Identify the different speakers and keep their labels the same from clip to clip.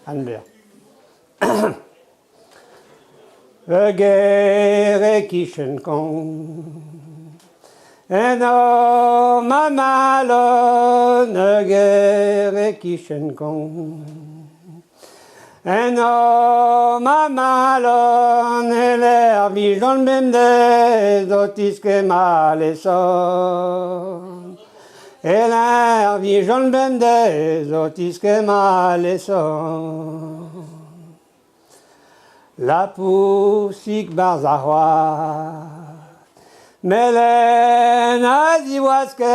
Speaker 1: Albert. Gere kischen kong, eno mamalon, gere kischen kong, eno mamalon, eler bijon bende, zotiske maleson. Eler bijon bende, zotiske maleson. La pusik barzahwa, melen aziwaskel,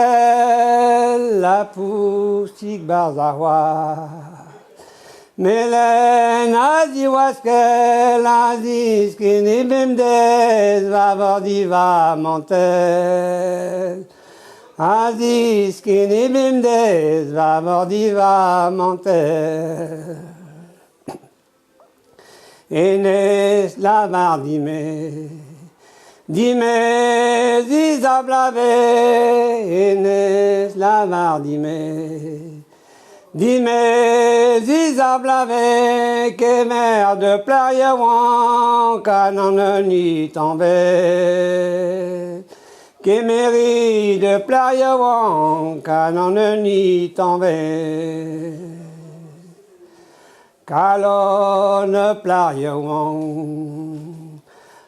Speaker 1: la pusik barzahwa, melen aziwaskel, aziz kini bimdez, vavordi va mantel. Aziz kini bimdez, vavordi va mantel. Enes la mar dime zizablave, Enes la mar dime zizablave, que mer de plariawan, canon ni t'envers, que mairie de plariawan, canon ni t'envers. Kalon plariawan,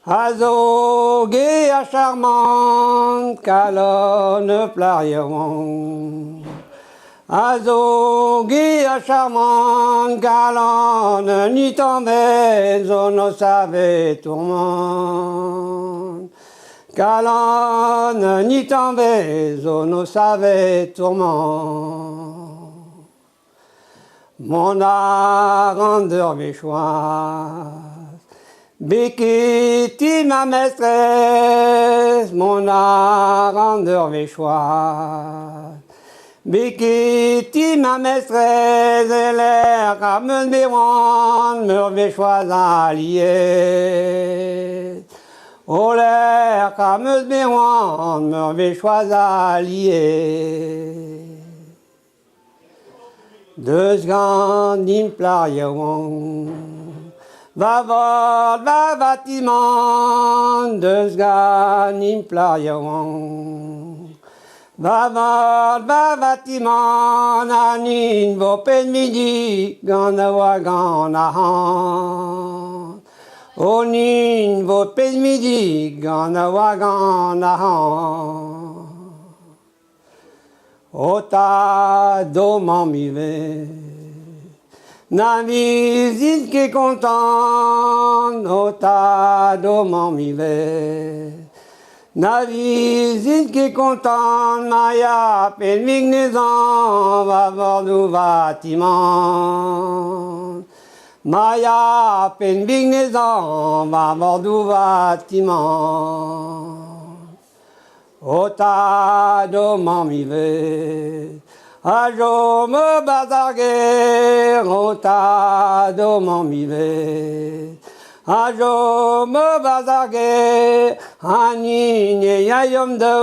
Speaker 1: azoge a charmant, kalon plariawan, azoge a charmant, kalon ni t'envers, on savait tourment. Kalon ni t'envers, on savait tourment. Mon arrondeur méchoise, Békiti ma maîtresse, mon arrondeur méchoise, Békiti ma maîtresse, elle est comme un béron, me méchoise alliée. Oh l'air comme un béron, me méchoise alliée. Deux gandim plariawan, va bâtiment, deux gandim plariawan, va bâtiment, nanin vos pen midi, gana wa gana han. O nin vos pen midi, gana wa gana han. Ota do m'enmive, na visite qui est contente, ota do m'enmive, na visite qui est contente, maya pen vignesan, va voir du bâtiment. Maya pen vignesan, va voir du bâtiment. Ota do m'enmive, ajo me bazarguer, ota do m'enmive, ajo me bazarguer, ani ne yayom de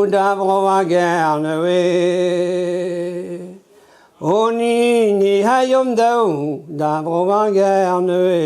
Speaker 1: d'avro a guernewe. Oni ni yayom de d'avro a guernewe.